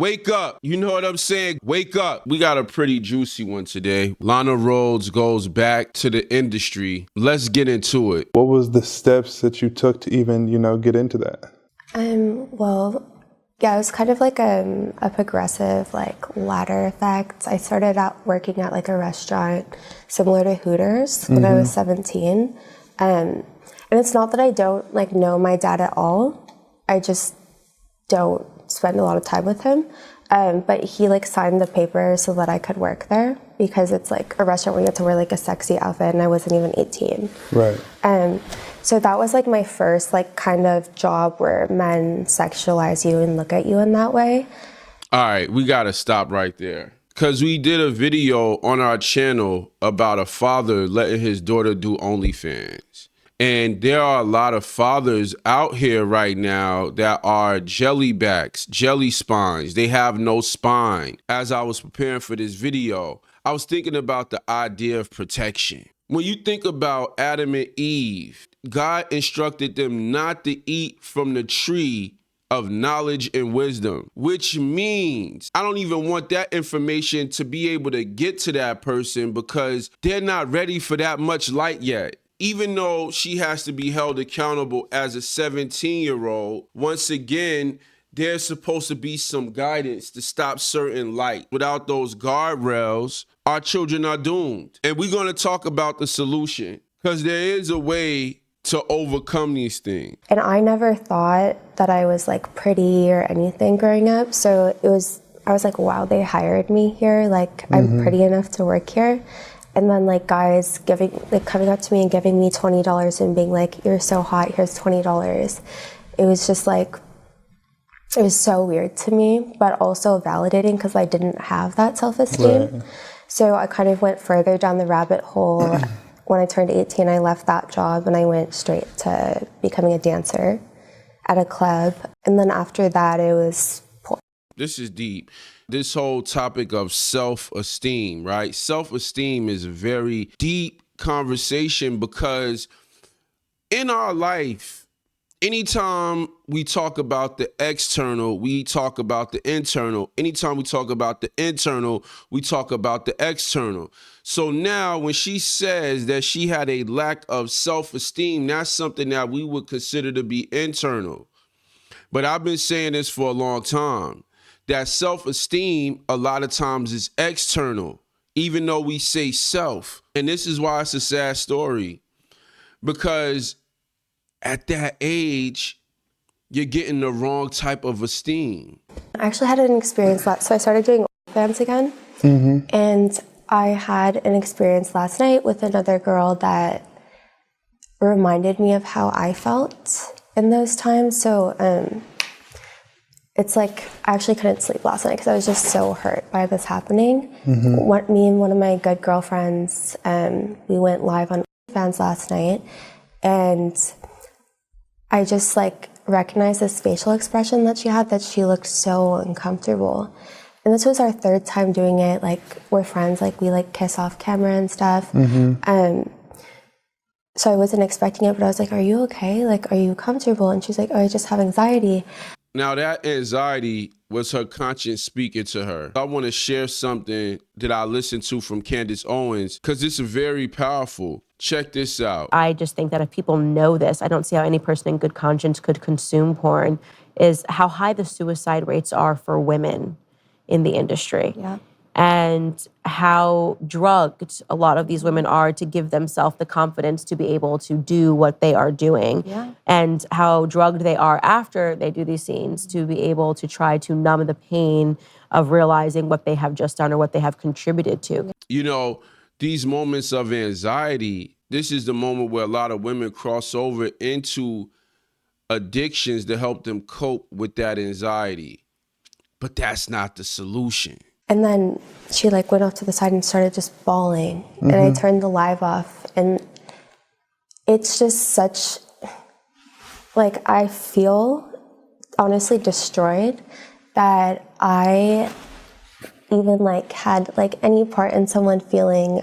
Wake up. You know what I'm saying? Wake up. We got a pretty juicy one today. Lana Rhoades goes back to the industry. Let's get into it. What was the steps that you took to even, get into that? Well, yeah, it was kind of like a progressive ladder effect. I started out working at a restaurant similar to Hooters when I was 17. And it's not that I don't know my dad at all. I just don't spend a lot of time with him. But he signed the paper so that I could work there because it's a restaurant where you have to wear a sexy outfit and I wasn't even 18. Right. So that was my first kind of job where men sexualize you and look at you in that way. All right, we gotta stop right there. Cause we did a video on our channel about a father letting his daughter do OnlyFans. And there are a lot of fathers out here right now that are jellybacks, jelly spines. They have no spine. As I was preparing for this video, I was thinking about the idea of protection. When you think about Adam and Eve, God instructed them not to eat from the tree of knowledge and wisdom, which means I don't even want that information to be able to get to that person because they're not ready for that much light yet. Even though she has to be held accountable as a 17-year-old, once again, there's supposed to be some guidance to stop certain light. Without those guardrails, our children are doomed. And we're going to talk about the solution because there is a way to overcome these things. And I never thought that I was pretty or anything growing up. So I was like, wow, they hired me here. I'm pretty enough to work here. And then guys coming up to me and giving me $20 and being like, you're so hot, here's $20. It was just it was so weird to me, but also validating because I didn't have that self-esteem. Right. So I kind of went further down the rabbit hole. When I turned 18, I left that job and I went straight to becoming a dancer at a club. And then after that, it was porn. This is deep. This whole topic of self-esteem, right? Self-esteem is a very deep conversation because in our life, anytime we talk about the external, we talk about the internal. Anytime we talk about the internal, we talk about the external. So now when she says that she had a lack of self-esteem, that's something that we would consider to be internal. But I've been saying this for a long time. That self-esteem a lot of times is external, even though we say self. And this is why it's a sad story. Because at that age, you're getting the wrong type of esteem. I actually had an experience so I started doing OnlyFans again. And I had an experience last night with another girl that reminded me of how I felt in those times. So it's I actually couldn't sleep last night because I was just so hurt by this happening. Me and one of my good girlfriends, we went live on OnlyFans last night, and I just recognized this facial expression that she had, that she looked so uncomfortable. And this was our third time doing it. We're friends, we kiss off camera and stuff. So I wasn't expecting it, but I was like, are you okay? Are you comfortable? And she's like, oh, I just have anxiety. Now that anxiety was her conscience speaking to her. I want to share something that I listened to from Candace Owens because it's very powerful. Check this out. I just think that if people know this, I don't see how any person in good conscience could consume porn, is how high the suicide rates are for women in the industry. Yeah. And how drugged a lot of these women are to give themselves the confidence to be able to do what they are doing. Yeah. And how drugged they are after they do these scenes to be able to try to numb the pain of realizing what they have just done or what they have contributed to. These moments of anxiety, this is the moment where a lot of women cross over into addictions to help them cope with that anxiety. But that's not the solution. And then she went off to the side and started just bawling. And I turned the live off, and it's just such, I feel honestly destroyed that I even had any part in someone feeling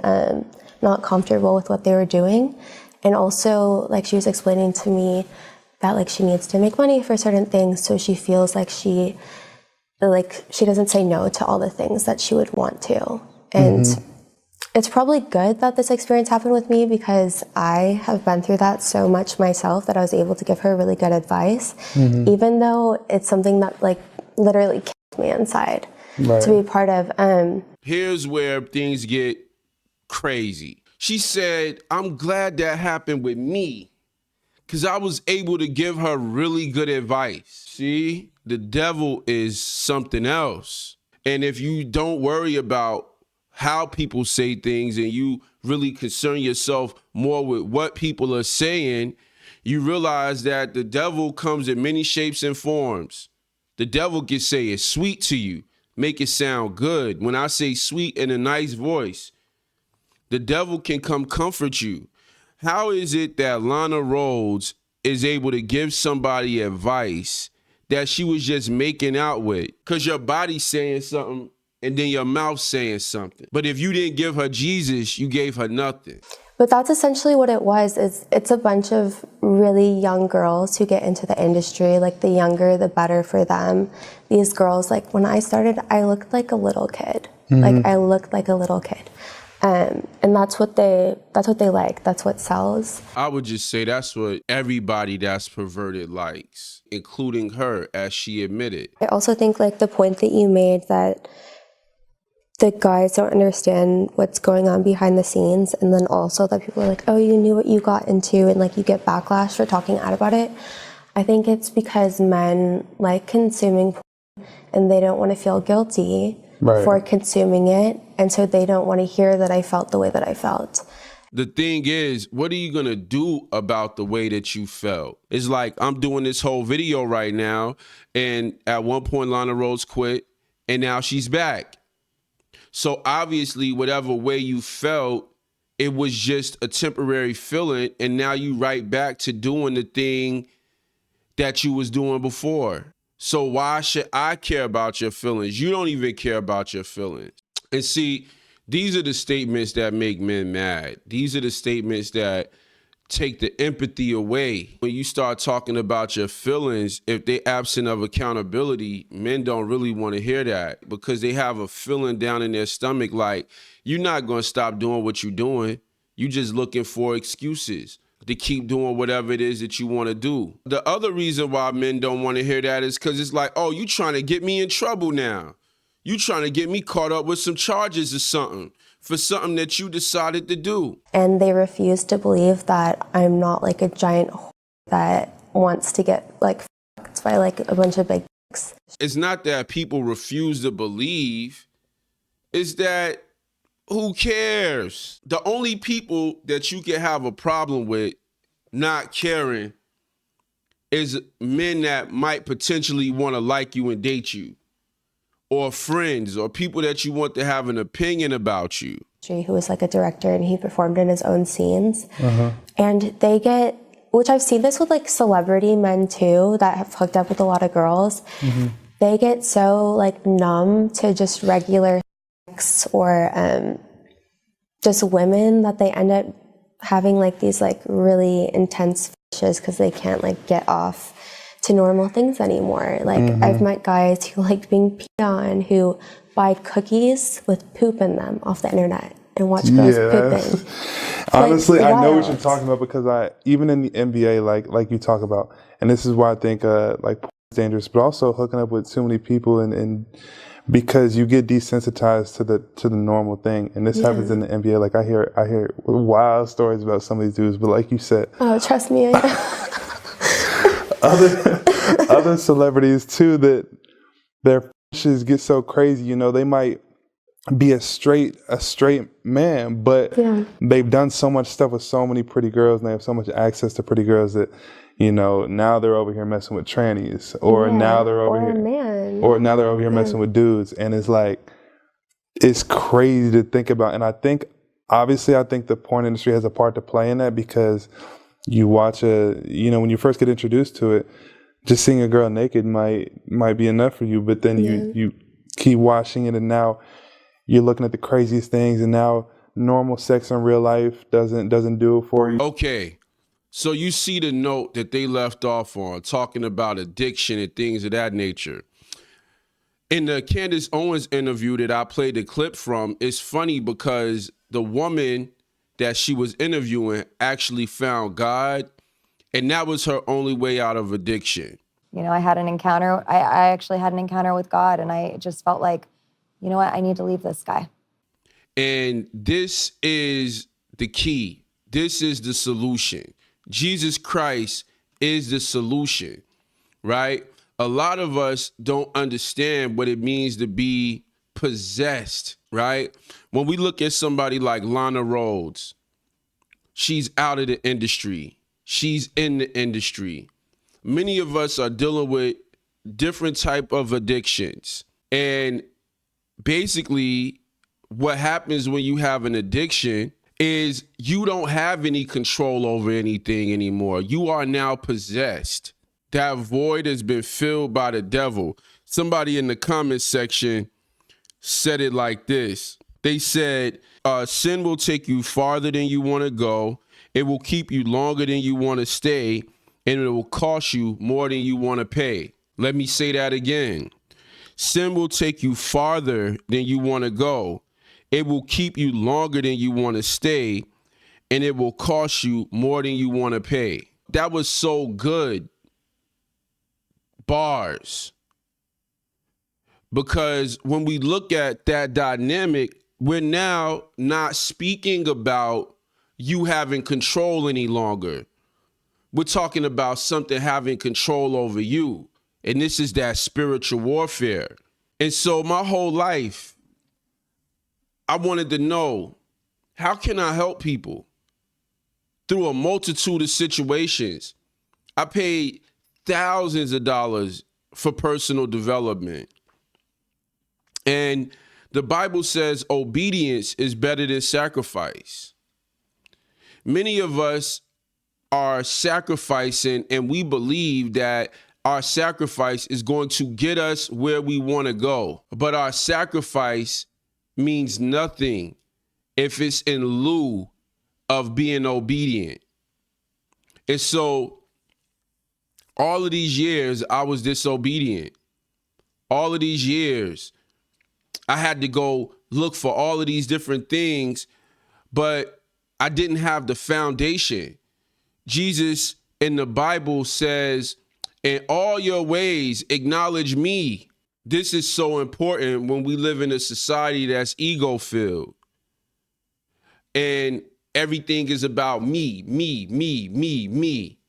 not comfortable with what they were doing. And also she was explaining to me that she needs to make money for certain things, so she feels she like she doesn't say no to all the things that she would want to. And it's probably good that this experience happened with me, because I have been through that so much myself that I was able to give her really good advice, even though it's something that like literally killed me inside to be part of. Here's where things get crazy. She said, I'm glad that happened with me, because I was able to give her really good advice. See, the devil is something else. And if you don't worry about how people say things and you really concern yourself more with what people are saying, you realize that the devil comes in many shapes and forms. The devil can say it's sweet to you, make it sound good. When I say sweet in a nice voice, the devil can come comfort you. How is it that Lana Rhoades is able to give somebody advice that she was just making out with? Because your body's saying something and then your mouth saying something. But if you didn't give her Jesus, you gave her nothing. But that's essentially what it was. It's a bunch of really young girls who get into the industry. Like, the younger, the better for them. These girls, like, when I started, I looked like a little kid. Like, I looked like a little kid. And that's what they like. That's what sells. I would just say that's what everybody that's perverted likes, including her, as she admitted. I also think, like, the point that you made, that the guys don't understand what's going on behind the scenes, and then also that people are like, oh, you knew what you got into, and like you get backlash for talking out about it. I think it's because men like consuming porn and they don't want to feel guilty for consuming it, and so they don't want to hear that I felt the way that I felt. The thing is, what are you gonna do about the way that you felt? It's like, I'm doing this whole video right now, and at one point Lana Rhoades quit, and now she's back. So obviously, whatever way you felt, it was just a temporary feeling, and now you right back to doing the thing that you was doing before. So why should I care about your feelings? You don't even care about your feelings. And see, these are the statements that make men mad. These are the statements that take the empathy away. When you start talking about your feelings, if they're absent of accountability, men don't really want to hear that, because they have a feeling down in their stomach like, you're not going to stop doing what you're doing. You just looking for excuses to keep doing whatever it is that you want to do. The other reason why men don't want to hear that is because it's like, oh, you trying to get me in trouble now. You trying to get me caught up with some charges or something for something that you decided to do. And they refuse to believe that I'm not like a giant whore that wants to get like fucked by like a bunch of big dicks. It's not that people refuse to believe, it's that who cares? The only people that you can have a problem with not caring is men that might potentially want to like you and date you, or friends, or people that you want to have an opinion about you. Who was like a director, and he performed in his own scenes. And they get, which I've seen this with like celebrity men too, that have hooked up with a lot of girls. They get so like numb to just regular sex or just women, that they end up having like these like really intense fetishes because they can't like get off to normal things anymore. Like I've met guys who like being peed on, who buy cookies with poop in them off the internet and watch girls pooping. Honestly, like, I know what wild. you're talking about, because even in the NBA, like you talk about, and this is why I think like porn is dangerous, but also hooking up with too many people, and because you get desensitized to the normal thing, and this happens in the NBA. Like I hear wild stories about some of these dudes, but like you said, Oh, trust me, I know. other celebrities too, that their fetishes get so crazy. You know, they might be a straight man, but they've done so much stuff with so many pretty girls, and they have so much access to pretty girls that, you know, now they're over here messing with trannies, or now they're over here messing with dudes, and it's like, it's crazy to think about. And I think the porn industry has a part to play in that, because you watch when you first get introduced to it, just seeing a girl naked might be enough for you, but then you keep watching it, and now you're looking at the craziest things, and now normal sex in real life doesn't do it for you. Okay, so you see the note that they left off on, talking about addiction and things of that nature. In the Candace Owens interview that I played the clip from, it's funny because the woman that she was interviewing actually found God, and that was her only way out of addiction. You know, I had an encounter. I actually had an encounter with God, and I just felt like, you know what, I need to leave this guy. And this is the key. This is the solution. Jesus Christ is the solution, right? A lot of us don't understand what it means to be possessed, right? When we look at somebody like Lana Rhoades, she's out of the industry. She's in the industry. Many of us are dealing with different type of addictions. And basically, what happens when you have an addiction is you don't have any control over anything anymore. You are now possessed. That void has been filled by the devil. Somebody in the comment section said it like this. They said, sin will take you farther than you want to go. It will keep you longer than you want to stay, and it will cost you more than you want to pay. Let me say that again. Sin will take you farther than you want to go. It will keep you longer than you want to stay, and it will cost you more than you want to pay. That was so good. Bars. Because when we look at that dynamic, we're now not speaking about you having control any longer. We're talking about something having control over you. And this is that spiritual warfare. And so my whole life, I wanted to know, how can I help people through a multitude of situations? I paid thousands of dollars for personal development. And the Bible says obedience is better than sacrifice. Many of us are sacrificing, and we believe that our sacrifice is going to get us where we want to go. But our sacrifice means nothing if it's in lieu of being obedient. And so all of these years, I was disobedient. All of these years, I had to go look for all of these different things, but I didn't have the foundation. Jesus in the Bible says, in all your ways, acknowledge me. This is so important when we live in a society that's ego-filled. And everything is about me,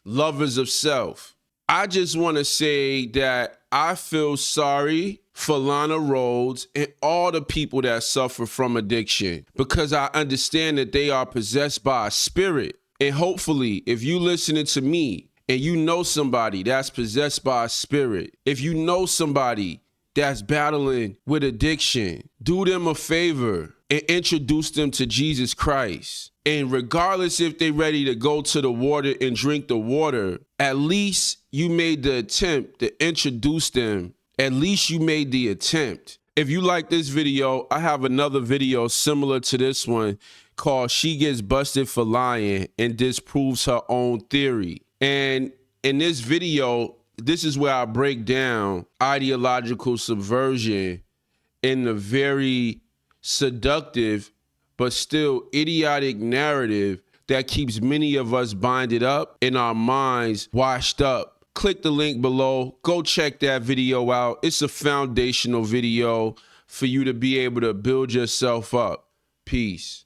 lovers of self. I just want to say that I feel sorry for Lana Rhoades and all the people that suffer from addiction, because I understand that they are possessed by a spirit. And hopefully, if you listening to me and you know somebody that's possessed by a spirit, if you know somebody that's battling with addiction, do them a favor and introduce them to Jesus Christ. And regardless if they're ready to go to the water and drink the water, at least you made the attempt to introduce them. At least you made the attempt. If you like this video, I have another video similar to this one called She Gets Busted for Lying and Disproves Her Own Theory. And in this video, this is where I break down ideological subversion in the very seductive but still idiotic narrative that keeps many of us binded up in our minds, washed up. Click the link below. Go check that video out. It's a foundational video for you to be able to build yourself up. Peace.